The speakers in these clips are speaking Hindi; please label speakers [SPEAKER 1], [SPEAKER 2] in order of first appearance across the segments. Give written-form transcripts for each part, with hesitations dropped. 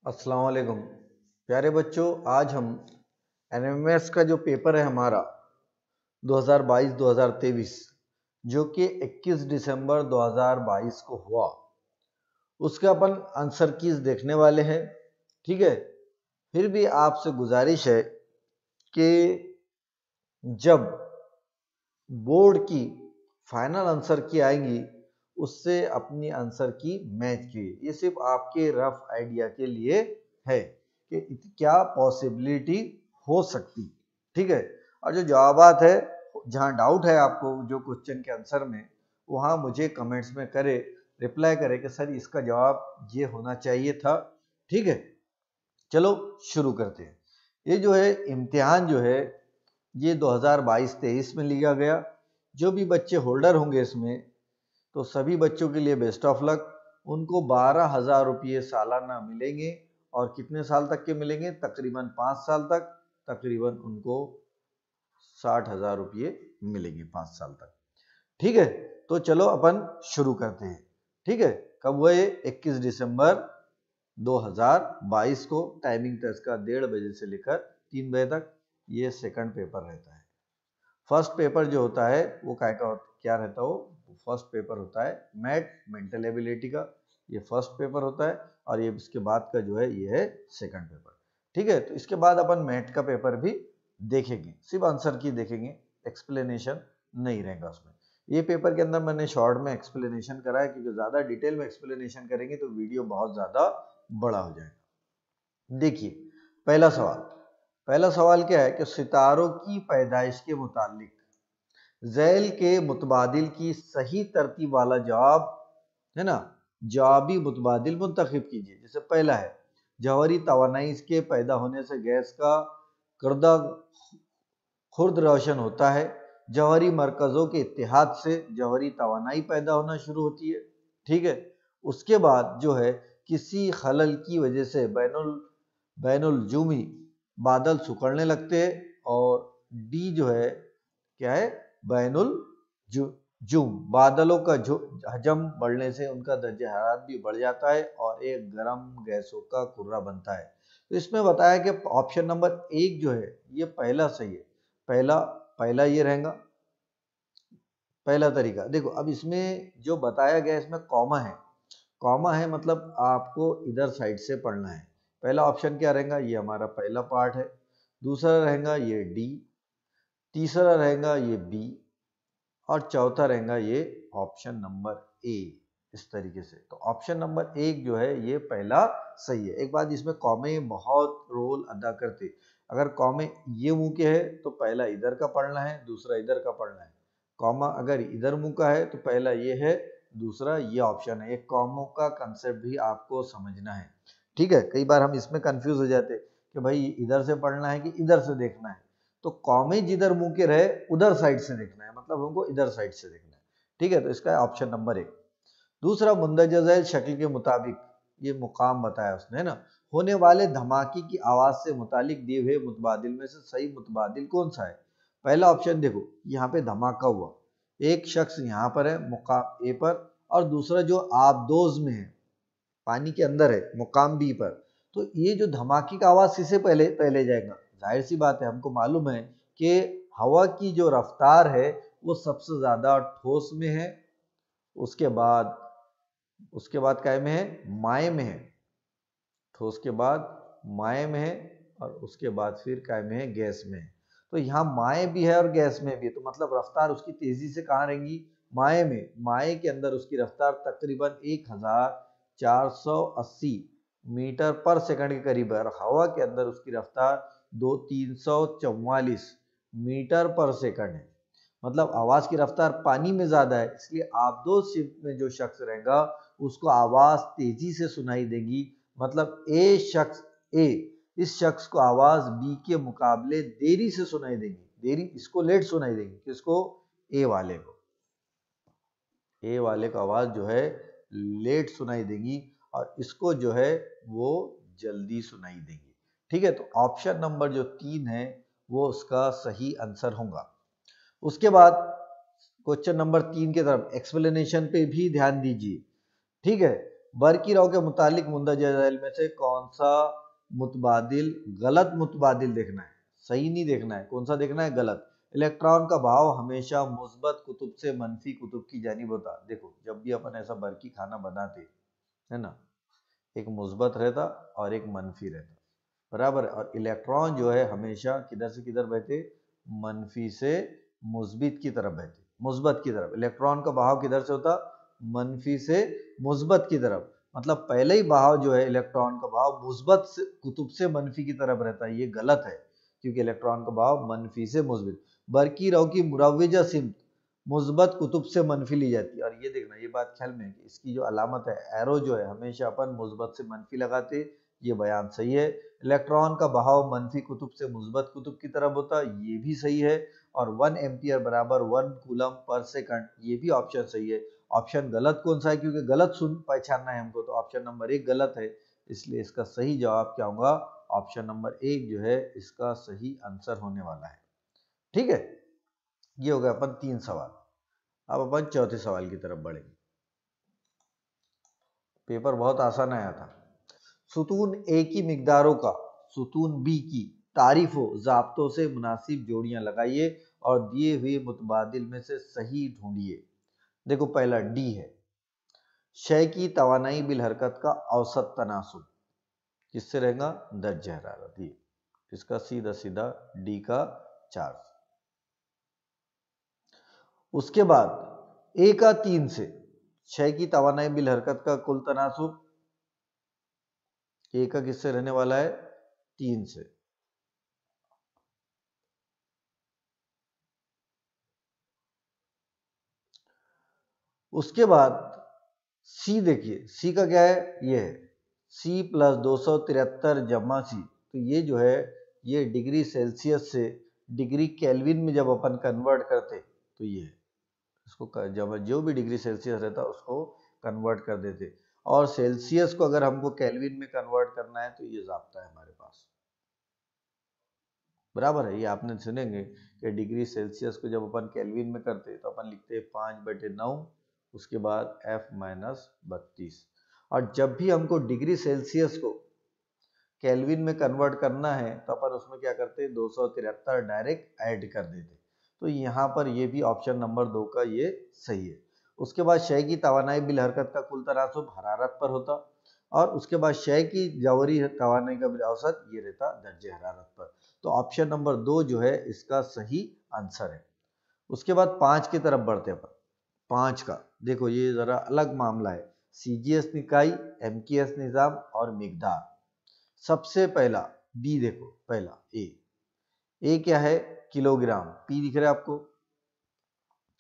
[SPEAKER 1] अस्सलाम वालेकुम प्यारे बच्चों। आज हम एनएमएस का जो पेपर है हमारा 2022-2023 जो कि 21 दिसंबर 2022 को हुआ, उसका अपन आंसर कीज देखने वाले हैं। ठीक है, फिर भी आपसे गुजारिश है कि जब बोर्ड की फाइनल आंसर की आएंगी उससे अपनी आंसर की मैच कीजिए। ये सिर्फ आपके रफ आइडिया के लिए है कि क्या पॉसिबिलिटी हो सकती। ठीक है, और जो जवाबात है, जहां डाउट है आपको जो क्वेश्चन के आंसर में, वहां मुझे कमेंट्स में करे, रिप्लाई करे कि सर इसका जवाब ये होना चाहिए था। ठीक है, चलो शुरू करते हैं। ये जो है इम्तिहान जो है ये 2022-23 में लिया गया। जो भी बच्चे होल्डर होंगे इसमें, तो सभी बच्चों के लिए बेस्ट ऑफ लक। उनको 12,000 रुपये सालाना मिलेंगे। और कितने साल तक के मिलेंगे? तकरीबन 5 साल तक। तकरीबन उनको 60,000 रुपये मिलेंगे 5 साल तक। ठीक है, तो चलो अपन शुरू करते हैं। ठीक है, कब हुआ ये? 21 दिसंबर 2022 को। टाइमिंग था इसका 1:30 बजे से लेकर 3 बजे तक। ये सेकंड पेपर रहता है। फर्स्ट पेपर जो होता है वो क्या रहता है? वो फर्स्ट पेपर होता है मैथ मेंटल एबिलिटी का। ये फर्स्ट पेपर होता है और ये इसके बाद का जो है ये है सेकंड पेपर। ठीक है, तो इसके बाद अपन मैथ का पेपर भी देखेंगे, सिर्फ आंसर की देखेंगे, एक्सप्लेनेशन नहीं रहेगा उसमें। ये पेपर के अंदर मैंने शॉर्ट में एक्सप्लेनेशन करा है, क्योंकि ज्यादा डिटेल में एक्सप्लेनेशन करेंगे तो वीडियो बहुत ज्यादा बड़ा हो जाएगा। देखिए पहला सवाल क्या है कि सितारों की पैदाइश के मुतालिक ज़ैल के मुतबादिल की सही तरतीब वाला जवाब है ना, जवाबी मुतबादिल मुंतखब कीजिए। जैसे पहला है, जौहरी तवानाई के पैदा होने से गैस का गर्दा खुर्द रोशन होता है। जौहरी मरकज़ों के इत्तेहाद से जौहरी तवानाई पैदा होना शुरू होती है। ठीक है, उसके बाद जो है किसी खलल की वजह से बैनुल-जुमी बादल सिकुड़ने लगते हैं। और डी जो है क्या है? बैनुल-जुम बादलों का हजम बढ़ने से उनका दर्जा हरारत भी बढ़ जाता है और एक गर्म गैसों का कुर्रा बनता है। तो इसमें बताया कि ऑप्शन नंबर 1 जो है ये पहला सही है। पहला ये रहेगा, पहला तरीका। देखो अब इसमें जो बताया गया इसमें कॉमा है मतलब आपको इधर साइड से पढ़ना है। पहला ऑप्शन क्या रहेगा? ये हमारा पहला पार्ट है। दूसरा रहेगा ये डी, तीसरा रहेगा ये बी, और चौथा रहेगा ये ऑप्शन नंबर ए। इस तरीके से तो ऑप्शन नंबर 1 जो है ये पहला सही है। एक बात, इसमें कॉमे बहुत रोल अदा करते। अगर कॉमे ये मुंह के है तो पहला इधर का पढ़ना है, दूसरा इधर का पढ़ना है। कॉमा अगर इधर मुंह का है तो पहला ये है, दूसरा ये ऑप्शन है। एक कॉमो का कंसेप्ट भी आपको समझना है। ठीक है, कई बार हम इसमें कंफ्यूज हो जाते कि भाई इधर से पढ़ना है कि इधर से देखना है। तो कॉमे जिधर मुंह के रहे उधर साइड से देखना है, मतलब हमको इधर साइड से देखना है। ठीक है, तो इसका ऑप्शन नंबर 1। दूसरा, मुंदरजा झैल शक्ल के मुताबिक, ये मुकाम बताया उसने, है ना, होने वाले धमाके की आवाज से मुतालिक दिए हुए मुतबादिल में से सही मुतबादिल कौन सा है? पहला ऑप्शन देखो, यहाँ पे धमाका हुआ, एक शख्स यहाँ पर है मुकाम ए पर, और दूसरा जो आबदोज में है, पानी के अंदर है, मुकाम बी पर। तो ये जो धमाके का आवाज किससे पहले जाएगा? जाहिर सी बात है, हमको मालूम है कि हवा की जो रफ्तार है वो सबसे ज्यादा ठोस में है, उसके बाद काय में है? माए में है। ठोस के बाद माए में है और उसके बाद फिर काय में है? गैस में है। तो यहाँ माए भी है और गैस में भी है, तो मतलब रफ्तार उसकी तेजी से कहाँ रहेंगी? माए में। माए के अंदर उसकी रफ्तार तकरीबन 1480 मीटर पर सेकंड के करीब है, और हवा के अंदर उसकी रफ्तार 344 मीटर पर सेकंड है। मतलब आवाज की रफ्तार पानी में ज्यादा है, इसलिए आबदोज शिफ्ट में जो शख्स रहेगा उसको आवाज तेजी से सुनाई देगी। मतलब इस शख्स को आवाज बी के मुकाबले देरी से सुनाई देगी। देरी इसको लेट सुनाई देगी। किसको? ए वाले को आवाज जो है लेट सुनाई देगी, और इसको जो है वो जल्दी सुनाई देगी। ठीक है, तो ऑप्शन नंबर जो 3 है वो उसका सही आंसर होगा। उसके बाद क्वेश्चन नंबर 3 की तरफ एक्सप्लेनेशन पे भी ध्यान दीजिए। ठीक है, बरकीराव के मुतालिक मुंदरजा झैल में से कौन सा मुतबादिल गलत मुतबादिल देखना है, सही नहीं देखना है, कौन सा देखना है, गलत। इलेक्ट्रॉन का भाव हमेशा मुस्बत कुतुब से मनफी कुतुब की जानिब होता। देखो जब भी अपन ऐसा बरकी खाना बनाते है ना, एक मुस्बत रहता और एक मनफी रहता, बराबर है। और इलेक्ट्रॉन जो है हमेशा किधर से किधर बहते, मनफी से मुस्बित की तरफ बहते, मुस्बत की तरफ। इलेक्ट्रॉन का बहाव किधर से होता, मनफी से मुस्बत की तरफ। मतलब पहले ही बहाव जो है इलेक्ट्रॉन का बहाव मुस्बत से कुतुब से मनफी की तरफ रहता है, ये गलत है, क्योंकि इलेक्ट्रॉन का बहाव मनफी से मुस्बित। बरकीराव की मुरव्विजा सिमत मुस्बत कुतुब से मनफी ली जाती है। और ये देखना, ये बात ख्याल में है कि इसकी जो अलामत है एरो जो है हमेशा अपन मुस्बत से मनफी लगाते, ये बयान सही है। इलेक्ट्रॉन का बहाव मनफी कुतुब से मुस्बत कुतुब की तरफ होता, ये भी सही है। और 1 एम्पियर बराबर 1 कूलम पर सेकंड, ये भी ऑप्शन सही है। ऑप्शन गलत कौन सा है, क्योंकि गलत सुन पहचानना है हमको, तो ऑप्शन नंबर 1 गलत है। इसलिए इसका सही जवाब क्या होगा, ऑप्शन नंबर 1 जो है इसका सही आंसर होने वाला है। ठीक है, ये हो गया अपन 3 सवाल। अब अपन चौथे सवाल की तरफ बढ़ेंगे। पेपर बहुत आसान आया था। सुतून ए की मिकदारों का सुतून बी की तारीफों ज़ाब्तों से मुनासिब जोड़ियां लगाइए और दिए हुए मुतबादिल में से सही ढूंढिए। देखो पहला डी है, शय की तवानाई बिल हरकत का औसत तनासुब किससे रहेगा, दर्जे हरारत। ये इसका सीधा सीधा डी का 4। उसके बाद ए का 3 से शय की तवानाई बिल हरकत का कुल तनासुब ए का किससे रहने वाला है, 3 से। उसके बाद सी देखिए, सी का क्या है, ये है सी प्लस 273 जमा सी। तो ये जो है ये डिग्री सेल्सियस से डिग्री केल्विन में जब अपन कन्वर्ट करते तो ये है, इसको जब जो भी डिग्री सेल्सियस रहता उसको कन्वर्ट कर देते। और सेल्सियस को अगर हमको केल्विन में कन्वर्ट करना है तो ये ज़ाब्ता है हमारे पास, बराबर है। ये आपने सुनेंगे कि डिग्री सेल्सियस को जब अपन केल्विन में करते तो अपन लिखते 5/9, उसके बाद F-32। और जब भी हमको डिग्री सेल्सियस को केल्विन में कन्वर्ट करना है तो अपन उसमें क्या करते, 273 डायरेक्ट ऐड कर देते। तो यहाँ पर ये भी ऑप्शन नंबर 2 का ये सही है। उसके बाद शय की तवानाई बिल हरकत का कुल तनासुब हरारत पर होता, और उसके बाद शय की जौहरी तवानाई का बिल औसत ये रहता दर्जे हरारत पर। तो ऑप्शन नंबर 2 जो है इसका सही आंसर है। उसके बाद 5 की तरफ बढ़ते अपन। 5 का देखो ये जरा अलग मामला है, सीजीएस निकाई, एमकेएस निजाम और मिकदार। सबसे पहला बी देखो, पहला ए क्या है, किलोग्राम, पी दिख रहा है आपको।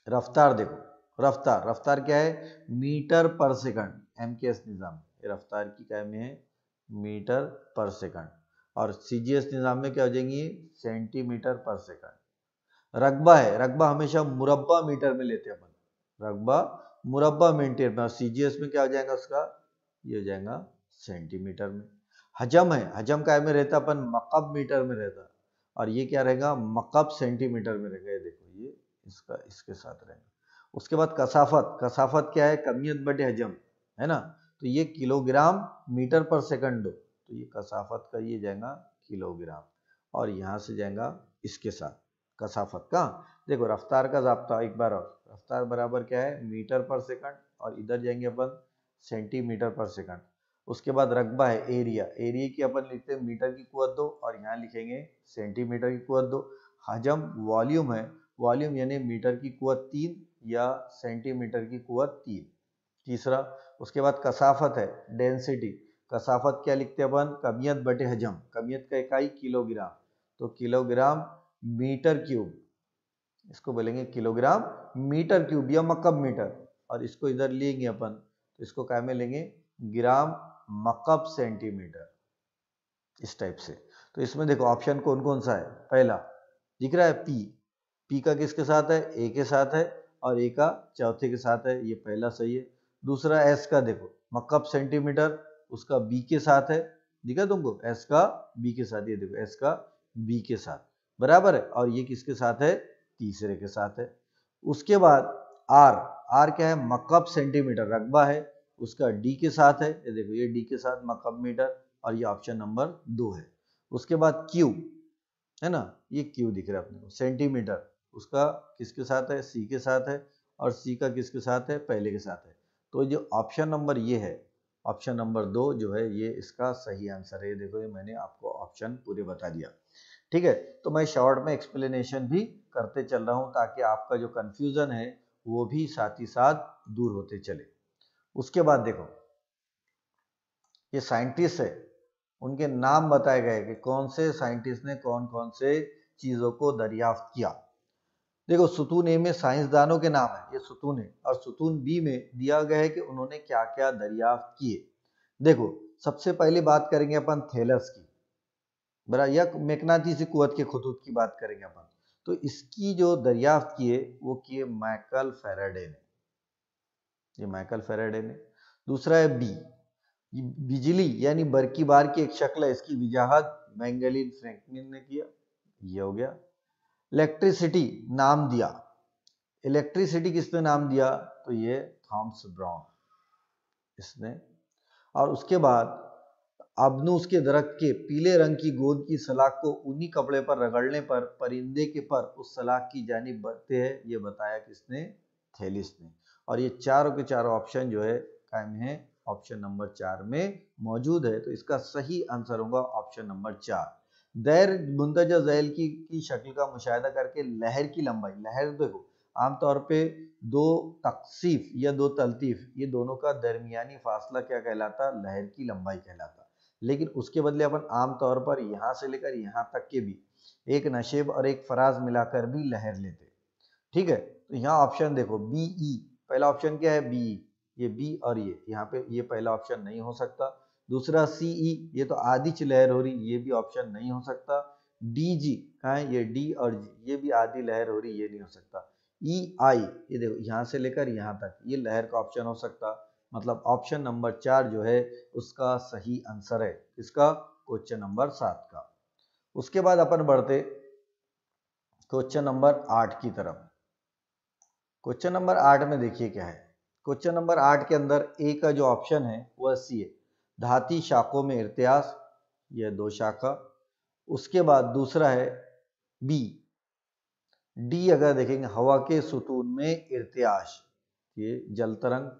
[SPEAKER 1] रफ्तार देखो, रफ्तार क्या है, मीटर पर सेकंड, एमकेएस निजाम रफ्तार की क्या में है, मीटर पर सेकंड। और सीजीएस निजाम में क्या हो जाएंगी, सेंटीमीटर पर सेकंड। रकबा है, रकबा हमेशा मुरब्बा मीटर में लेते हैं अपन, रकबा मुरब्बा मीटर में। और सीजीएस में क्या हो जाएगा उसका, ये हो जाएगा सेंटीमीटर में। हजम है, हजम काय में रहता अपन, मकब मीटर में रहता, और ये क्या रहेगा, मकब सेंटीमीटर में रहेगा। ये देखो ये इसका इसके साथ रहेगा। उसके बाद कसाफत, कसाफत क्या है, कमियत बटे हजम है ना, तो ये किलोग्राम मीटर पर सेकंड दो, तो ये कसाफत का ये जाएगा किलोग्राम, और यहाँ से जाएगा इसके साथ कसाफत का। देखो रफ्तार का ज़ाब्ता एक बार और, रफ्तार बराबर क्या है, मीटर पर सेकंड, और इधर जाएंगे अपन सेंटीमीटर पर सेकंड। उसके बाद रकबा है, एरिया, एरिया की अपन लिखते हैं मीटर की कुवत दो, और यहाँ लिखेंगे सेंटीमीटर की कुवत दो। हजम वॉल्यूम है, वॉल्यूम यानी मीटर की कुवत 3 या सेंटीमीटर की कुवत 3, तीसरा। उसके बाद कसाफत है, डेंसिटी, कसाफत क्या लिखते हैं अपन, कमियत बटे हजम, कमियत का इकाई किलोग्राम, तो किलोग्राम मीटर क्यूब, इसको बोलेंगे किलोग्राम मीटर क्यूब या मकब मीटर। और इसको इधर लेंगे अपन तो इसको क्या में लेंगे, ग्राम मकब सेंटीमीटर, इस टाइप से। तो इसमें देखो ऑप्शन कौन कौन सा है, पहला दिख रहा है पी, पी का किसके साथ है, ए के साथ है, और ए का चौथे के साथ है, ये पहला सही है। दूसरा एस का देखो, मकब सेंटीमीटर, उसका बी के साथ है, दिखा तुमको, एस का बी के साथ, ये देखो एस का बी के साथ बराबर है। और ये किसके साथ है, तीसरे के साथ है। उसके बाद आर, आर क्या है, मकब सेंटीमीटर, रकबा है, उसका डी के साथ है, ये देखो ये डी के साथ मकब मीटर, और ये ऑप्शन नंबर 2 है। उसके बाद क्यू है ना, ये क्यू दिख रहा है अपने को, सेंटीमीटर, उसका किसके साथ है, सी के साथ है, और सी का किसके साथ है, पहले के साथ है। तो जो ऑप्शन नंबर ये है, ऑप्शन नंबर 2 जो है ये इसका सही आंसर है। देखो ये मैंने आपको ऑप्शन पूरे बता दिया, ठीक है। तो मैं शॉर्ट में एक्सप्लेनेशन भी करते चल रहा हूँ ताकि आपका जो कंफ्यूजन है वो भी साथ ही साथ दूर होते चले। उसके बाद देखो ये साइंटिस्ट है, उनके नाम बताए गए कि कौन से साइंटिस्ट ने कौन कौन से चीजों को दरियाफ्त किया। देखो सुतून ए में साइंसदानों के नाम है, ये सुतून है, और सुतून बी में दिया गया है कि उन्होंने क्या क्या दरियाफ्त किए। देखो सबसे पहले बात करेंगे अपन थेलस की, बरा या मैग्नेटिक कुव्वत के खतूत की बात करेंगे अपन। तो इसकी जो दरियाफ्त किए वो किए माइकल फैराडे ने, ये माइकल फैराडे ने। दूसरा है बी, बिजली यानी बरकी बार की एक शक्ल है, इसकी वजाहत बेंजामिन फ्रैंकलिन ने किया, ये हो गया। इलेक्ट्रिसिटी नाम दिया, इलेक्ट्रिसिटी किसने नाम दिया, तो ये थॉमस ब्राउन इसने। और उसके बाद अबनूस के दरख्त के पीले रंग की गोंद की सलाख को ऊनी कपड़े पर रगड़ने पर परिंदे के पर उस सलाख की जानिब बढ़ते हैं, ये बताया किसने, थेलिस ने। और ये चारों के चारों ऑप्शन जो है कायम है ऑप्शन नंबर 4 में मौजूद है। तो इसका सही आंसर होगा ऑप्शन नंबर 4। दैर मुंतजा झैल की शक्ल का मुशाहिदा करके लहर की लंबाई, लहर देखो आमतौर पे दो तकसीफ या दो तलतीफ, ये दोनों का दरमियानी फासला क्या कहलाता, लहर की लंबाई कहलाता। लेकिन उसके बदले अपन आमतौर पर यहाँ से लेकर यहाँ तक के भी एक नशेब और एक फराज मिलाकर भी लहर लेते, ठीक है। तो यहाँ ऑप्शन देखो बी ई, पहला ऑप्शन क्या है बी, ये बी और ये यहाँ पे ये पहला ऑप्शन नहीं हो सकता। दूसरा सी ई, ये तो आधी लहर हो रही, ये भी ऑप्शन नहीं हो सकता। डी जी कहाँ है, ये डी और जी, ये भी आधी लहर हो रही, ये नहीं हो सकता। ई आई, ये देखो यहाँ से लेकर यहाँ तक ये लहर का ऑप्शन हो सकता। मतलब ऑप्शन नंबर 4 जो है उसका सही आंसर है, इसका क्वेश्चन नंबर 7 का। उसके बाद अपन बढ़ते क्वेश्चन नंबर 8 की तरफ। क्वेश्चन नंबर 8 में देखिए क्या है, क्वेश्चन नंबर 8 के अंदर ए का जो ऑप्शन है वह सी है, धाती शाखों में इर्तियास, यह 2 शाखा। उसके बाद दूसरा है बी, डी अगर देखेंगे हवा के सुतून में इर्तियाश, ये जल तरंग,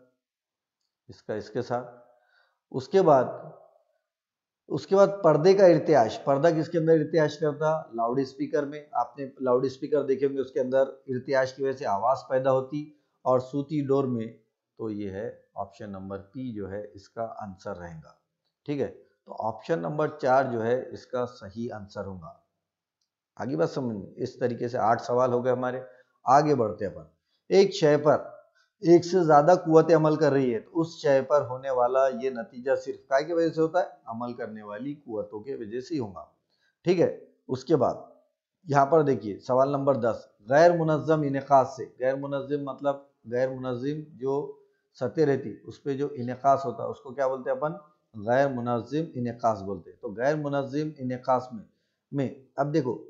[SPEAKER 1] इसका इसके साथ। उसके बाद पर्दे का इर्तियाश, पर्दा किसके अंदर इर्तियाश करता, लाउड स्पीकर में। आपने लाउड स्पीकर देखे होंगे, उसके अंदर इर्तियाश की वजह से आवाज पैदा होती, और सूती डोर में। तो ये है ऑप्शन नंबर पी जो है इसका आंसर रहेगा, ठीक है। तो ऑप्शन नंबर 4 जो है इसका सही आंसर होगा। आगे बात समझ में, इस तरीके से 8 सवाल हो गए हमारे। आगे बढ़ते अपन, एक शय पर एक से ज्यादा कुव्वतें अमल कर रही है तो उस शय पर होने वाला ये नतीजा सिर्फ काय की वजह से होता है, अमल करने वाली कुव्वतों के वजह से ही होगा, ठीक है। उसके बाद यहाँ पर देखिए सवाल नंबर 10, गैर मुनज्जम इनेकास से, गैर मुनज्जम मतलब गैर मुनज्जिम जो सतह रहती उस पर जो इनेकास होता है उसको क्या बोलते हैं अपन, गैर मुनज्जिम इनेकास बोलते हैं। तो गैर मुनज्जिम इनेकास में अब देखो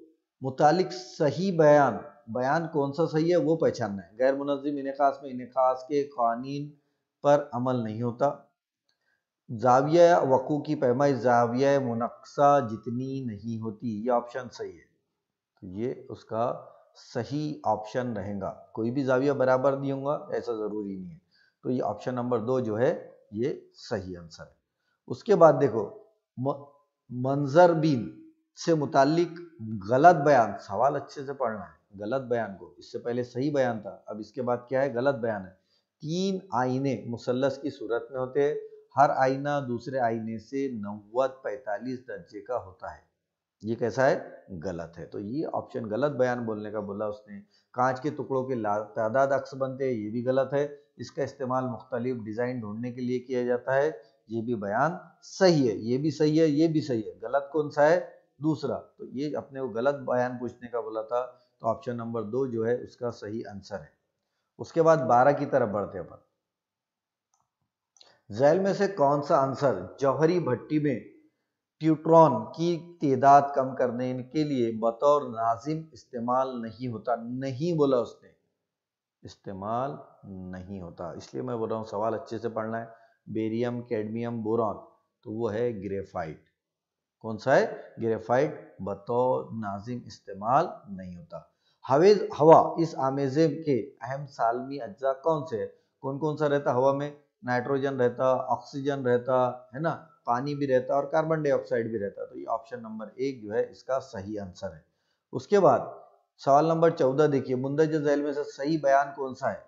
[SPEAKER 1] मुतालिक सही बयान, बयान कौन सा सही है वो पहचानना है। गैर मुनज्जिम इनेकास में इनेकास के कानून पर अमल नहीं होता, जाविया वकू की पैमाइश जाविया मुनक्सा जितनी नहीं होती, ये ऑप्शन सही है। तो ये उसका सही ऑप्शन रहेगा, कोई भी जाविया बराबर नहीं होगा ऐसा जरूरी नहीं है। तो ये ऑप्शन नंबर 2 जो है ये सही आंसर है। उसके बाद देखो मंजर बीन से मुतालिक गलत बयान, सवाल अच्छे से पढ़ना है, गलत बयान को, इससे पहले सही बयान था, अब इसके बाद क्या है गलत बयान है। 3 आईने मुसल्लस की सूरत में होते हैं, हर आईना दूसरे आईने से 90-45 दर्जे का होता है, ये कैसा है, गलत है। तो ये ऑप्शन गलत बयान बोलने का बोला उसने। कांच के टुकड़ों के तादाद अक्स बनते हैं, ये भी गलत है। इसका इस्तेमाल मुख्तलिफ डिजाइन ढूंढने के लिए किया जाता है, ये भी बयान सही है, ये भी सही है, ये भी सही है। गलत कौन सा है, दूसरा। तो ये अपने को गलत बयान पूछने का बोला था, तो ऑप्शन नंबर 2 जो है उसका सही आंसर है। उसके बाद 12 की तरफ बढ़ते अपन। झैल में से कौन सा आंसर जौहरी भट्टी में ट्यूट्रॉन की तादाद कम करने के लिए बतौर नाजिम इस्तेमाल नहीं होता, नहीं बोला उसने, इस्तेमाल नहीं होता। इसलिए मैं बोल रहा हूँ सवाल अच्छे से पढ़ना है, बेरियम, कैडमियम, बोरॉन, तो वो है ग्रेफाइट। कौन सा है? ग्रेफाइट बतौर नाजिम इस्तेमाल नहीं होता। हवा इस आमेजे के अहम सालमी अज्जा कौन से है? कौन कौन सा रहता हवा में? नाइट्रोजन रहता, ऑक्सीजन रहता है ना, पानी भी रहता और कार्बन डाइऑक्साइड भी रहता। तो ये ऑप्शन नंबर 1 जो है इसका सही आंसर है। उसके बाद सवाल नंबर 14 देखिए, मुंदरजा झैल में से सही बयान कौन सा है?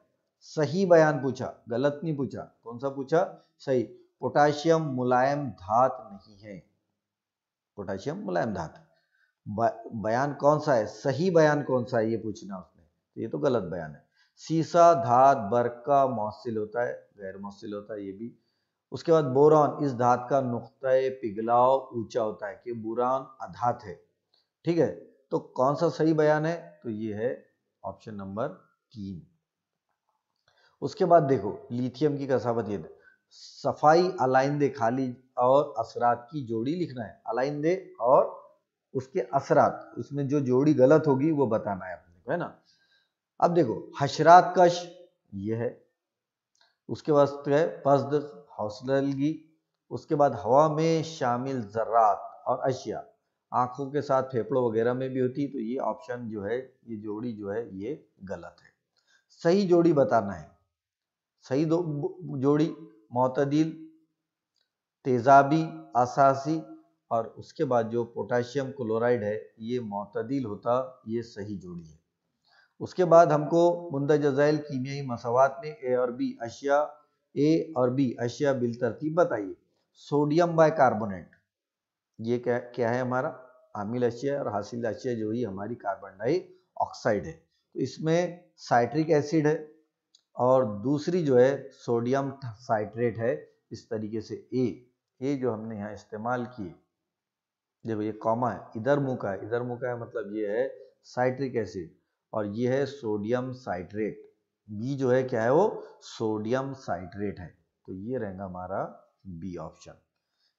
[SPEAKER 1] सही बयान पूछा, गलत नहीं पूछा। कौन सा पूछा? सही। पोटाशियम मुलायम धात नहीं है। पोटाशियम मुलायम धात। बयान कौन सा है? सही बयान कौन सा है ये पूछना उसने, तो ये तो गलत बयान है। सीसा धात बर्क का मौसिल होता है, गैर मौसिल होता है ये भी। उसके बाद बोरॉन इस धात का नुक्ता पिघलाव ऊंचा होता है, कि बोरॉन अधात है। ठीक है, तो कौन सा सही बयान है? तो ये है ऑप्शन नंबर 3। उसके बाद देखो लिथियम की कसावत ये दे, सफाई अलाइन दे खाली और असरात की जोड़ी लिखना है। अलाइन दे और उसके असरात, उसमें जो जोड़ी गलत होगी वो बताना है अपने को, है ना। अब देखो हशरात कश ये है, उसके बाद है पस्द हौसलगी, उसके बाद हवा में शामिल जर्रात और अशिया आंखों के साथ फेफड़ों वगैरह में भी होती है। तो ये ऑप्शन जो है, ये जोड़ी जो है ये गलत है। सही जोड़ी बताना है। सही जोड़ी मोतदिल, तेजाबी, असासी, और उसके बाद जो पोटाशियम क्लोराइड है ये मोतदिल होता, ये सही जोड़ी है। उसके बाद हमको मुंदरजा झैल कीमियाई मसवात में ए और बी अशिया बिल तरतीब बताइए। सोडियम बाइकार्बोनेट ये क्या है हमारा? अमील अशिया और हासिल अशिया जो ही हमारी कार्बन डाइऑक्साइड है। तो इसमें साइट्रिक एसिड है और दूसरी जो है सोडियम साइट्रेट है। इस तरीके से ए जो हमने यहाँ इस्तेमाल किए, देखो ये कॉमा है, इधर मुँह का है, इधर मुँह का है, मतलब ये है साइट्रिक एसिड और ये है सोडियम साइट्रेट। बी जो है क्या है? वो सोडियम साइट्रेट है। तो ये रहेगा हमारा बी ऑप्शन।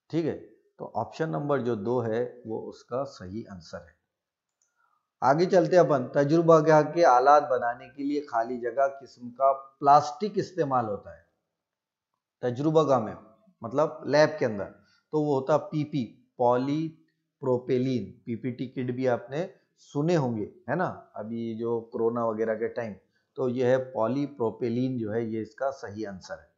[SPEAKER 1] ठीक है, तो ऑप्शन नंबर जो 2 है वो उसका सही आंसर है। आगे चलते अपन, तजुर्बागाह के आलात बनाने के लिए खाली जगह किस्म का प्लास्टिक इस्तेमाल होता है। तजुर्बागाह में मतलब लैब के अंदर, तो वो होता पीपी, पॉली प्रोपेलीन। पीपीटी किट भी आपने सुने होंगे, है ना, अभी जो कोरोना वगैरह के टाइम। तो ये है पॉलीप्रोपेलीन जो है, ये इसका सही आंसर है।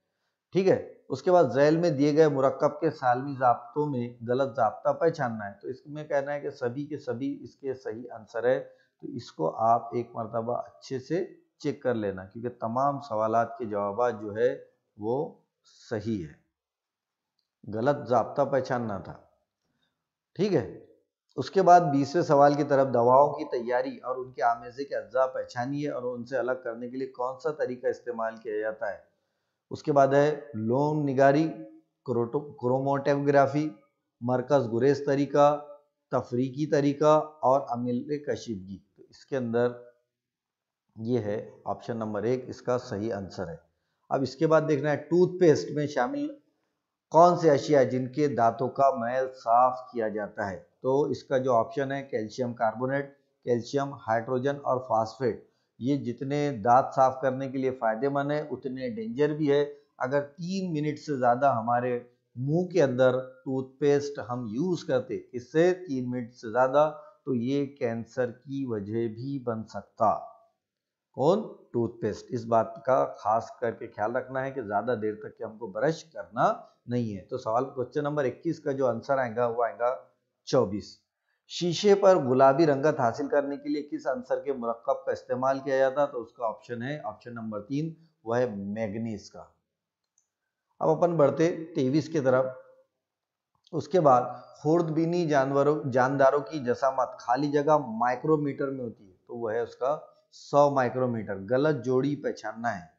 [SPEAKER 1] ठीक है, उसके बाद झैल में दिए गए मुरक्कब के सालमी जाब्तों में गलत जाब्ता पहचानना है। तो इसमें कहना है कि सभी के सभी इसके सही आंसर है। तो इसको आप एक मरतबा अच्छे से चेक कर लेना, क्योंकि तमाम सवालात के जवाब जो है वो सही है, गलत जाब्ता पहचानना था। ठीक है, उसके बाद 20वें सवाल की तरफ, दवाओं की तैयारी और उनके आमेजे के अज्जा पहचानिए और उनसे अलग करने के लिए कौन सा तरीका इस्तेमाल किया जाता है। उसके बाद है लोन निगारी, क्रोमोटोग्राफी, मरकज गुरेज तरीका, तफरीकी तरीका और अमिल कशीदगी। तो इसके अंदर ये है ऑप्शन नंबर 1 इसका सही आंसर है। अब इसके बाद देखना है टूथपेस्ट में शामिल कौन से अशिया जिनके दांतों का मैल साफ किया जाता है। तो इसका जो ऑप्शन है कैल्शियम कार्बोनेट, कैल्शियम हाइड्रोजन और फास्फेट। ये जितने दांत साफ करने के लिए फायदेमंद है उतने डेंजर भी है। अगर 3 मिनट से ज़्यादा हमारे मुंह के अंदर टूथपेस्ट हम यूज़ करते, इससे 3 मिनट से ज़्यादा, तो ये कैंसर की वजह भी बन सकता। कौन? टूथपेस्ट। इस बात का खास करके ख्याल रखना है कि ज़्यादा देर तक के हमको ब्रश करना नहीं है। तो सवाल क्वेश्चन नंबर 21 का जो आंसर आएगा वो आएगा 24। शीशे पर गुलाबी रंगत हासिल करने के लिए किस आंसर के मुरक्कब का इस्तेमाल किया जाता? तो उसका ऑप्शन है ऑप्शन नंबर 3, वह है मैग्नीज का। अब अपन बढ़ते 23 की तरफ। उसके बाद खुर्दबीनी जानदारों की जसामत खाली जगह माइक्रोमीटर में होती है, तो वह है उसका 100 माइक्रोमीटर। गलत जोड़ी पहचानना है।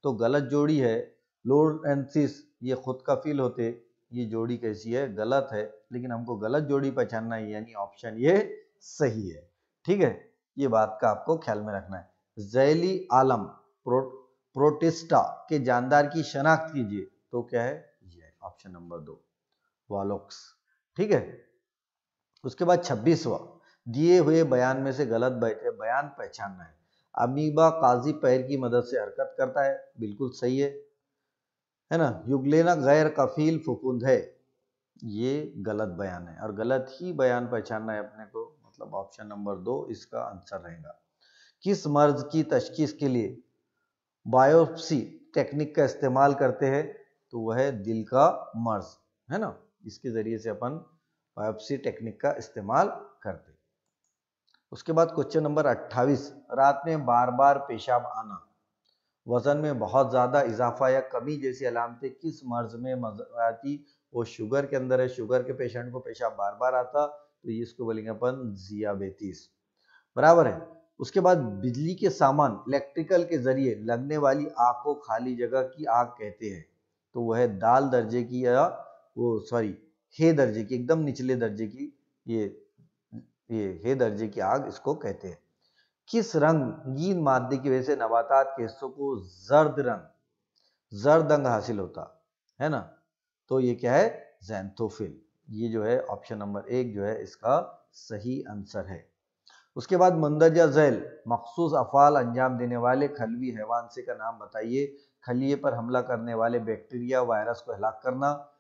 [SPEAKER 1] तो गलत जोड़ी है लोरेंसिस, ये खुद कफील होते, ये जोड़ी कैसी है? गलत है, लेकिन हमको गलत जोड़ी पहचानना है, यानी ऑप्शन ये सही है। ठीक है, ये बात का आपको ख्याल में रखना है। झैली आलम प्रोटिस्टा के जानदार की शनाख्त कीजिए। तो क्या है? ये ऑप्शन नंबर 2 वॉलोक्स। ठीक है, उसके बाद 26वां, दिए हुए बयान में से गलत बयान पहचानना है। अमीबा काजी पैर की मदद से हरकत करता है, बिल्कुल सही है है ना। युगलेना गैर कफील फुफुंद है, ये गलत बयान है और गलत ही बयान पहचानना है अपने को, मतलब ऑप्शन नंबर 2 इसका आंसर रहेगा। किस मर्ज की तशखीस के लिए बायोप्सी टेक्निक का इस्तेमाल करते हैं, तो वह है दिल का मर्ज, है ना। इसके जरिए से अपन बायोप्सी टेक्निक का इस्तेमाल करते हैं। उसके बाद क्वेश्चन नंबर 28, रात में बार बार पेशाब आना, वजन में बहुत ज्यादा इजाफा या कमी जैसी अलामतें किस मर्ज में आती। वो शुगर के अंदर है, शुगर के पेशेंट को पेशाब बार बार आता, तो ये इसको बोलेंगे अपन जियाबेतीस, बराबर है। उसके बाद बिजली के सामान इलेक्ट्रिकल के जरिए लगने वाली आग को खाली जगह की आग कहते हैं, तो वह है दाल दर्जे की या वो सॉरी हे दर्जे की, एकदम निचले दर्जे की, ये हे दर्जे की आग इसको कहते हैं। किस रंगीन मादे की वजह से नबातात के हिस्सों को जर्द रंग हासिल होता है ना, तो ये क्या है, ज़ैंथोफिल। ये जो है ऑप्शन नंबर 1 जो है इसका सही आंसर है। उसके बाद मंदरजा झैल मखसूस अफ़ाल अंजाम देने वाले खलवी हैवान से का नाम बताइए। खलिए पर हमला करने वाले बैक्टीरिया वायरस को हलाक करना,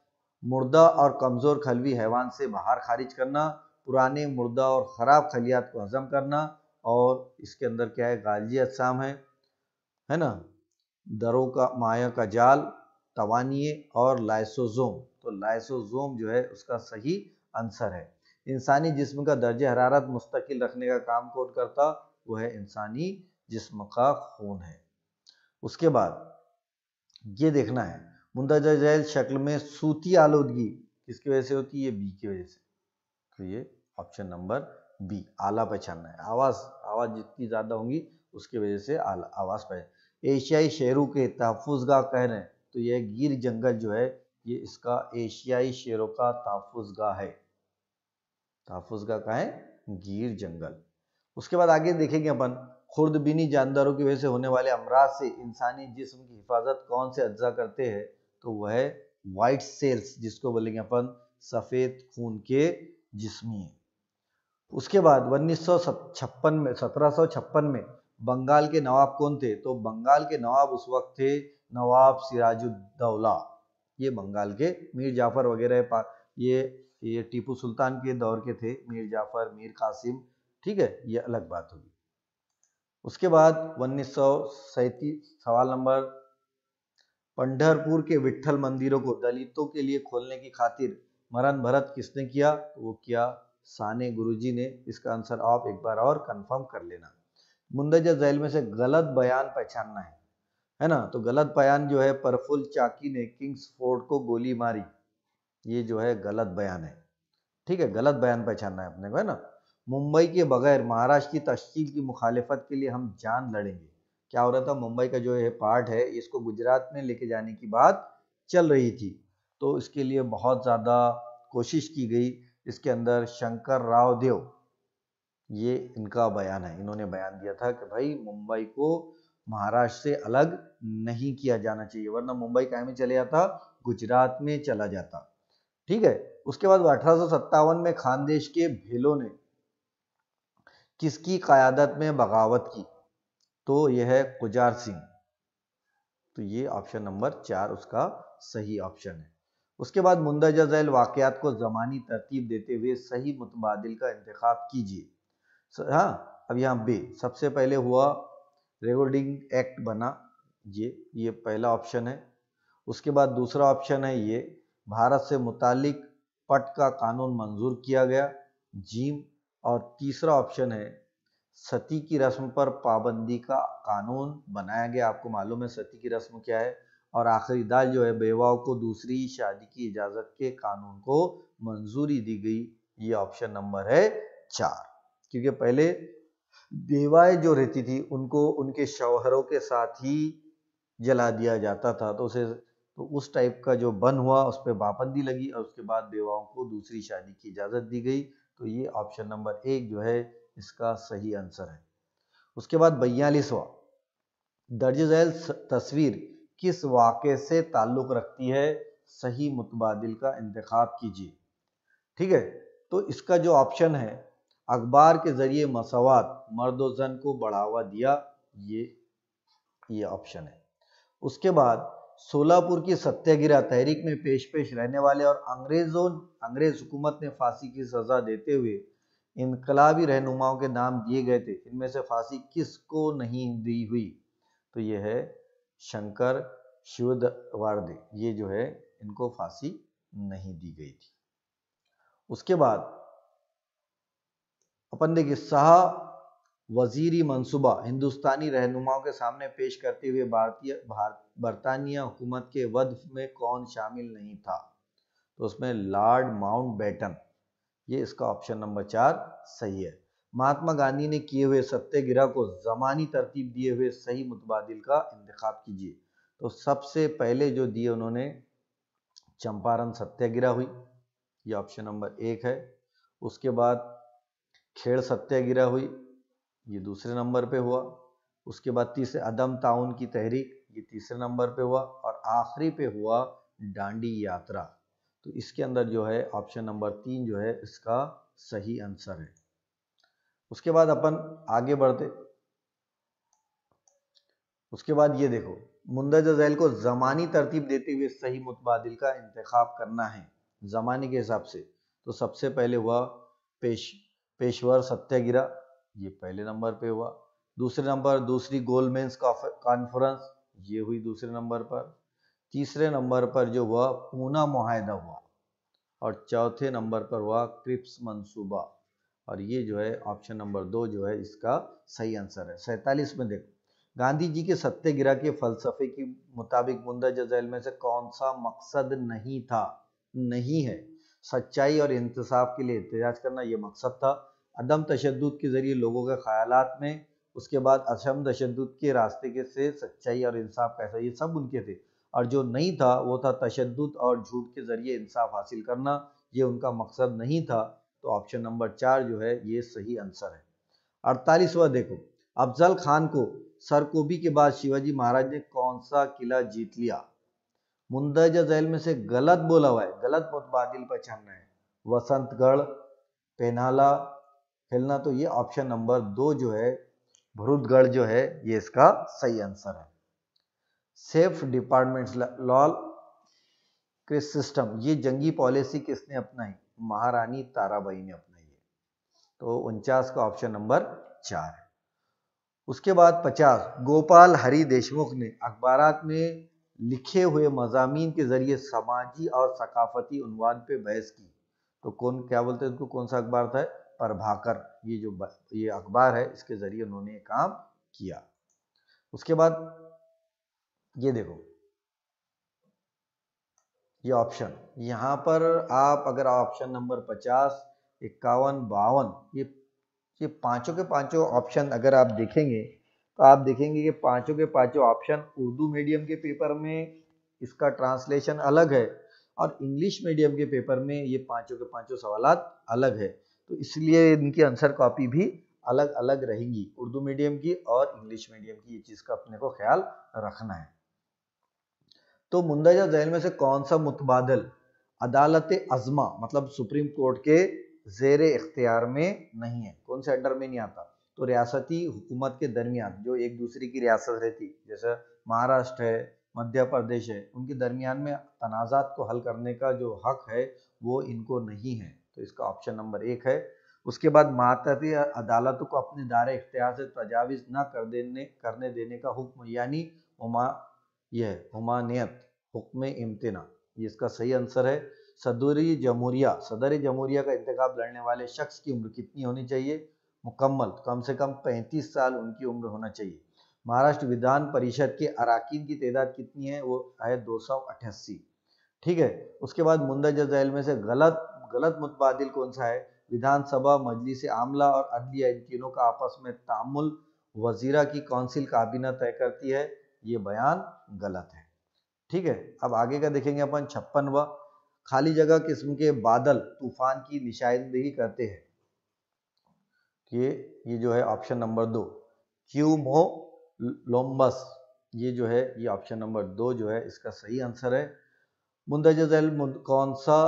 [SPEAKER 1] मुर्दा और कमज़ोर खलवी हैवान से बाहर खारिज करना, पुराने मुर्दा और ख़राब खलियात को हजम करना, और इसके अंदर क्या है, गालजी अजसाम है ना, दरों का माया का जाल, तवानिये और लाइसोजोम, तो लाइसोजोम जो है उसका सही आंसर है। इंसानी जिस्म का दर्जे हरारत मुस्तकिल रखने का काम कौन करता, वो है इंसानी जिस्म का खून है। उसके बाद ये देखना है मुंदरजा झैल शक्ल में सूती आलूदगी किसकी वजह से होती है, ये बी की वजह से, तो ये ऑप्शन नंबर बी आला पहचानना है। आवाज जितनी ज्यादा होंगी उसकी वजह से आवाज पहचान। एशियाई शेरों के तहफ़्फ़ुज़गाह कह रहे हैं, तो यह गिर जंगल जो है ये इसका एशियाई शेरों का तहफ़्फ़ुज़गाह है। तहफ़्फ़ुज़गाह का है गिर जंगल। उसके बाद आगे देखेंगे अपन खुर्दबीनी जानदारों की वजह से होने वाले अमराज से इंसानी जिस्म की हिफाजत कौन से अज्जा करते हैं, तो वह है वाइट सेल्स, जिसको बोलेंगे अपन सफेद खून के जिस्मी। उसके बाद 1756 में बंगाल के नवाब कौन थे, तो बंगाल के नवाब उस वक्त थे नवाब सिराजुद्दौला। ये बंगाल के मीर जाफर वगैरह ये टीपू सुल्तान के दौर के थे, मीर जाफर, मीर कासिम, ठीक है, ये अलग बात होगी। उसके बाद 1937 सवाल नंबर, पंढरपुर के विट्ठल मंदिरों को दलितों के लिए खोलने की खातिर मरण भरत किसने किया, तो वो किया साने गुरुजी ने। इसका आंसर आप एक बार और कंफर्म कर लेना। मुंदरजा झैल में से गलत बयान पहचानना है ना, तो गलत बयान जो है प्रफुल्ल चाकी ने किंग्सफोर्ड को गोली मारी, ये जो है गलत बयान है, ठीक है, गलत बयान पहचानना है अपने को, है ना। मुंबई के बगैर महाराष्ट्र की तश्कील की मुखालिफत के लिए हम जान लड़ेंगे, क्या हो रहा था, मुंबई का जो ये पार्ट है इसको गुजरात में लेके जाने की बात चल रही थी, तो इसके लिए बहुत ज़्यादा कोशिश की गई। इसके अंदर शंकर राव देव, ये इनका बयान है, इन्होंने बयान दिया था कि भाई मुंबई को महाराष्ट्र से अलग नहीं किया जाना चाहिए, वरना मुंबई काहे में चले जाता, गुजरात में चला जाता, ठीक है। उसके बाद 1857 में खानदेश के भेलों ने किसकी क़यादत में बगावत की, तो यह है गुजार सिंह, तो ये ऑप्शन नंबर 4 उसका सही ऑप्शन है। उसके बाद मुंदरजा झैल वाक़यात को ज़मानी तरतीब देते हुए सही मुतबादिल का इंतखाब कीजिए। हाँ, अब यहाँ बे सबसे पहले हुआ रेकॉर्डिंग एक्ट बना, ये पहला ऑप्शन है। उसके बाद दूसरा ऑप्शन है ये भारत से मुतालिक पट का कानून मंजूर किया गया, जीम। और तीसरा ऑप्शन है सती की रस्म पर पाबंदी का कानून बनाया गया, आपको मालूम है सती की रस्म क्या है। और आखिरी दाल जो है बेवाओं को दूसरी शादी की इजाजत के कानून को मंजूरी दी गई, ये ऑप्शन नंबर है 4। क्योंकि पहले बेवाएं जो रहती थी उनको उनके शौहरों के साथ ही जला दिया जाता था, तो उस टाइप का जो बन हुआ उस पर पाबंदी लगी और उसके बाद बेवाओं को दूसरी शादी की इजाजत दी गई, तो ये ऑप्शन नंबर 1 जो है इसका सही आंसर है। उसके बाद 42वां, दर्ज झैल तस्वीर किस वाक़े से ताल्लुक रखती है, सही मुतबादिल का इंतखाब कीजिए, ठीक है। तो इसका जो ऑप्शन है अखबार के जरिए मसवात मर्द व जन को बढ़ावा दिया, ये ऑप्शन है। उसके बाद सोलापुर की सत्याग्रह तहरीक में पेश रहने वाले और अंग्रेज हुकूमत ने फांसी की सजा देते हुए इनकलाबी रहनुमाओं के नाम दिए गए थे। इनमें से फांसी किसको नहीं दी हुई? तो ये है शंकर शिववारदे, ये जो है इनको फांसी नहीं दी गई थी। उसके बाद अपन देखिए, शाह वजीरी मंसूबा हिंदुस्तानी रहनुमाओं के सामने पेश करते हुए बरतानिया हुकूमत के वद में कौन शामिल नहीं था? तो उसमें लॉर्ड माउंटबेटन, ये इसका ऑप्शन नंबर 4 सही है। महात्मा गांधी ने किए हुए सत्याग्रह को जमानी तरतीब दिए हुए सही मुतबादिल का इंतखाब कीजिए। तो सबसे पहले जो दिए उन्होंने, चंपारण सत्याग्रह हुई, ये ऑप्शन नंबर 1 है। उसके बाद खेड़ सत्याग्रह हुई, ये दूसरे नंबर पे हुआ। उसके बाद तीसरे अदम ताउन की तहरीक, ये तीसरे नंबर पे हुआ। और आखिरी पे हुआ डांडी यात्रा। तो इसके अंदर जो है ऑप्शन नंबर 3 जो है इसका सही आंसर है। उसके बाद अपन आगे बढ़ते, उसके बाद ये देखो, मुंदरजा झैल को जमानी तरतीब देते हुए सही मुतबादिल का इंतखाब करना है जमाने के हिसाब से। तो सबसे पहले हुआ पेशवर सत्याग्रह, ये पहले नंबर पे हुआ। दूसरे नंबर दूसरी गोलमेंस कॉन्फ्रेंस, ये हुई दूसरे नंबर पर। तीसरे नंबर पर जो हुआ पूना मुआहदा हुआ। और चौथे नंबर पर हुआ क्रिप्स मंसूबा। और ये जो है ऑप्शन नंबर 2 जो है इसका सही आंसर है। 47 में देखो, गांधी जी के सत्याग्रह के फलसफे के मुताबिक मुंदरजा झैल में से कौन सा मकसद नहीं था? नहीं है। सच्चाई और इंसाफ के लिए एहतजाज करना, ये मकसद था। अदम तशद्दुद के जरिए लोगों के ख्यालात में, उसके बाद अशम तशद्दुद के रास्ते के से सच्चाई और इंसाफ कैसा, ये सब उनके थे। और जो नहीं था वो था तशद्दुद और झूठ के जरिए इंसाफ हासिल करना, ये उनका मकसद नहीं था। तो ऑप्शन नंबर 4 जो है ये सही आंसर है। 48वां देखो, अफजल खान को सरकोबी के बाद शिवाजी महाराज ने कौन सा किला जीत लिया? मुंदरजा झैल में से गलत बोला हुआ है, गलत मुतबादिल पहचानना है। वसंतगढ़, पेनाला, हिलना, तो ये ऑप्शन नंबर 2 जो है भरूदगढ़ जो है ये इसका सही आंसर है। सेफ डिपार्टमेंट लॉ क्रिस सिस्टम, ये जंगी पॉलिसी किसने अपनाई? महारानी ताराबाई ने अपनाई है। तो 49 का ऑप्शन नंबर 4 है। उसके बाद 50, गोपाल हरि देशमुख ने अखबारात में लिखे हुए मजामीन के जरिए समाजी और सकाफती उन्वान पे बहस की। तो कौन, क्या बोलते हैं उनको, कौन सा अखबार था? प्रभाकर, ये अखबार है, इसके जरिए उन्होंने काम किया। उसके बाद ये देखो, ये ऑप्शन, यहाँ पर आप अगर ऑप्शन नंबर 50, 51, 52, ये पांचों के पांचों ऑप्शन अगर आप देखेंगे तो आप देखेंगे कि पांचों के पांचों ऑप्शन उर्दू मीडियम के पेपर में इसका ट्रांसलेशन अलग है और इंग्लिश मीडियम के पेपर में ये पांचों के पांचों सवालात अलग है। तो इसलिए इनकी आंसर कॉपी भी अलग अलग रहेंगी, उर्दू मीडियम की और इंग्लिश मीडियम की। ये चीज का अपने को ख्याल रखना है। तो मुंदरजा झैल में से कौन सा मुतबादल अदालत अज़्मा मतलब सुप्रीम कोर्ट के ज़ेरे इख्तियार में नहीं है? कौन से अंडर में नहीं आता? तो रियासती हुकूमत के दरमियान जो एक दूसरी की रियासत रहती, जैसे महाराष्ट्र है, मध्य प्रदेश है, उनके दरमियान में तनाज़ात को हल करने का जो हक है वो इनको नहीं है। तो इसका ऑप्शन नंबर 1 है। उसके बाद मातहती अदालतों को अपने दायरे इख्तियार से तजावीज़ न करने देने का हुक्म, यानी हुमानियत, हुक्म इम्तिना, ये इसका सही आंसर है। सदर जमहूरिया का इंतखाब लड़ने वाले शख्स की उम्र कितनी होनी चाहिए? मुकम्मल, कम से कम 35 साल उनकी उम्र होना चाहिए। महाराष्ट्र विधान परिषद के अराकीन की तादाद कितनी है? वो है 288। ठीक है। उसके बाद मुंदरजा झैल में से गलत मुतबादिल कौन सा है? विधानसभा, मजलिस आमला और अदलिया, इन तीनों का आपस में तामुल वजीरा की काउंसिल काबीना तय करती है। ये बयान गलत है। ठीक है। अब आगे का देखेंगे अपन। 56वां, खाली जगह किस्म के बादल तूफान की निशानदेही करते हैं? ये जो है ऑप्शन नंबर 2 क्यूमोलोम्बस, ये जो है ये ऑप्शन नंबर 2 जो है इसका सही आंसर है। मुंदरजा झैल कौन सा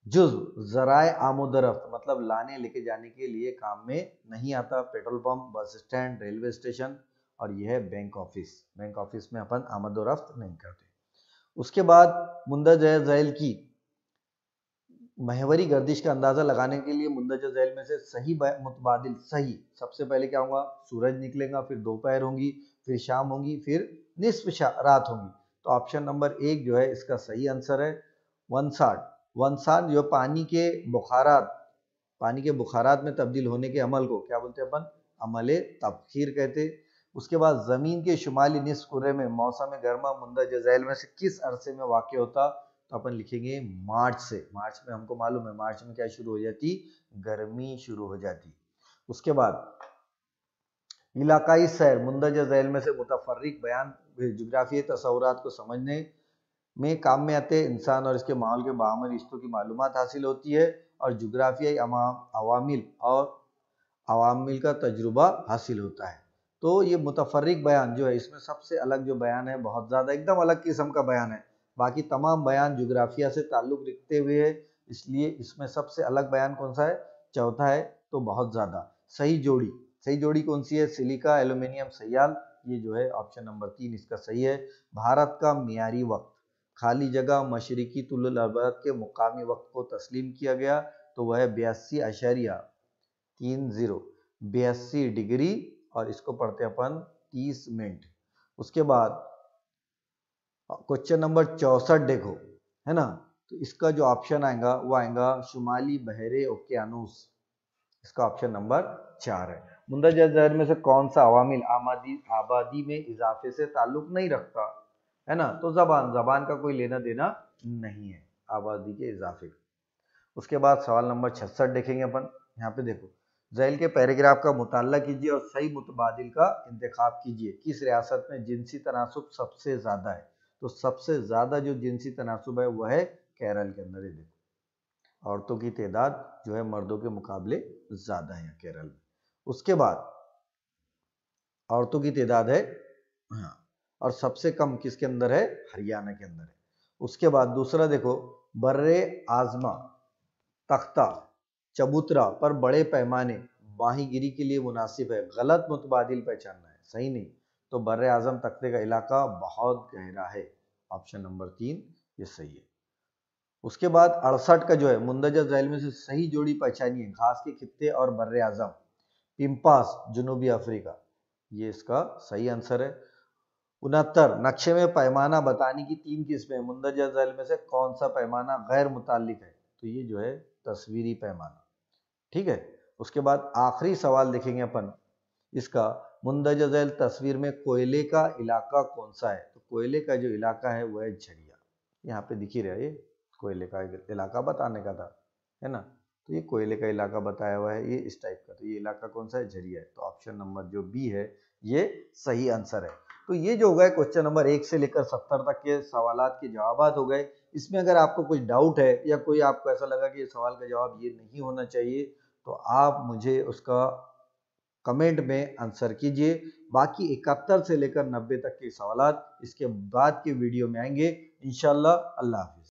[SPEAKER 1] जुज़ ज़राए आमोदरफ्त मतलब लाने लेके जाने के लिए काम में नहीं आता? Petrol pump, bus stand, railway station, और यह है बैंक ऑफिस। बैंक ऑफिस में अपन आमद और रफ्त नहीं करते। उसके बाद मुंदरजा झैल की महवरी गर्दिश का अंदाजा लगाने के लिए मुंदरजा झैल में से सही मुतबादिल सही, सबसे पहले क्या होगा, सूरज निकलेगा, फिर दोपहर होंगी, फिर शाम होंगी, फिर निस्फ रात होंगी। तो ऑप्शन नंबर 1 जो है इसका सही आंसर है। वनसाट, वनसाट जो पानी के बुखारात में तब्दील होने के अमल को क्या बोलते हैं अपन, अमले तबखीर कहते। उसके बाद जमीन के शुमाली निस्फ कुर्रे में मौसम गर्मा मुंदरजा झैल में से किस अरसे में वाक़ होता, तो अपन लिखेंगे मार्च से। मार्च में हमको मालूम है मार्च में क्या शुरू हो जाती, गर्मी शुरू हो जाती। उसके बाद इलाकाई सैर मुंदरजा झैल में से मुतफर्रिक बयान जोग्राफियाई तसव्वुरात को समझने में काम में आते हैं। इंसान और इसके माहौल के बाहमी रिश्तों की मालूमात हासिल होती है और जोग्राफियाई अवामिल का तजुर्बा हासिल होता है। तो ये मुतफर्रिक बयान जो है इसमें सबसे अलग जो बयान है, बहुत ज़्यादा एकदम अलग किस्म का बयान है। बाकी तमाम बयान जोग्राफिया से ताल्लुक़ रखते हुए है, इसलिए इसमें सबसे अलग बयान कौन सा है, चौथा है। तो बहुत ज़्यादा सही जोड़ी, सही जोड़ी कौन सी है, सिलिका एल्यूमिनियम सयाल, ये जो है ऑप्शन नंबर 3 इसका सही है। भारत का मियारी वक्त, खाली जगह मशरिकी तुलुल अरब के मुकामी वक्त को तस्लीम किया गया, तो वह है 82 डिग्री और इसको पढ़ते अपन 30 मिनट। उसके बाद क्वेश्चन नंबर 64 देखो, है ना, तो इसका जो ऑप्शन आएगा वो आएगा शुमाली बहरे ओकियानूस, इसका ऑप्शन नंबर 4 है। मुंदरजा झैल में से कौन सा अवामिल आबादी में इजाफे से ताल्लुक नहीं रखता, है ना, तो जबान का कोई लेना देना नहीं है आबादी के इजाफे। उसके बाद सवाल नंबर 66 देखेंगे अपन। यहाँ पे देखो, झैल के पैराग्राफ का मुताला कीजिए और सही मुतबादिल का इंतखाब कीजिए। किस रियासत में जिनसी तनासुब सबसे ज्यादा है, तो सबसे ज्यादा जो जिनसी तनासुब है वह है केरल के अंदर। देखो औरतों की तादाद जो है मर्दों के मुकाबले ज्यादा है केरल में। उसके बाद औरतों की तादाद है, हाँ, और सबसे कम किसके अंदर है, हरियाणा के अंदर है। उसके बाद दूसरा देखो, बर्रे आजमा तख्ता चबूतरा पर बड़े पैमाने माहीगिरी के लिए मुनासिब है, गलत मुतबादिल पहचानना है, सही नहीं। तो बर्रे आजम तख्ते का इलाका बहुत गहरा है, ऑप्शन नंबर 3 ये सही है। उसके बाद 68 का जो है मुंदरजा झैल में से सही जोड़ी पहचानिए, घास के खित्ते और बर्रे आजम, पिम्पास जनूबी अफ्रीका, ये इसका सही आंसर है। 69 नक्शे में पैमाना बताने की 3 किस्में, मुंदरजा झैल में से कौन सा पैमाना गैर मुताल्लिक है, तो ये जो है तस्वीरी पैमाना, ठीक है। उसके बाद आखिरी सवाल देखेंगे अपन इसका, मुंदरजा झैल तस्वीर में कोयले का इलाका कौन सा है, तो कोयले का जो इलाका है वह है झरिया। यहाँ पे दिख ही रहा है, ये कोयले का इलाका बताने का था, है ना, तो ये कोयले का इलाका बताया हुआ है, ये इस टाइप का, तो ये इलाका कौन सा है, झरिया है। तो ऑप्शन नंबर जो बी है ये सही आंसर है। तो ये जो हो गए क्वेश्चन नंबर 1 से लेकर 70 तक के सवालात के जवाब हो गए। इसमें अगर आपको कुछ डाउट है या कोई आपको ऐसा लगा कि ये सवाल का जवाब ये नहीं होना चाहिए, तो आप मुझे उसका कमेंट में आंसर कीजिए। बाकी 71 से लेकर 90 तक के सवालात इसके बाद के वीडियो में आएंगे इंशाल्लाह। अल्लाह हाफिज।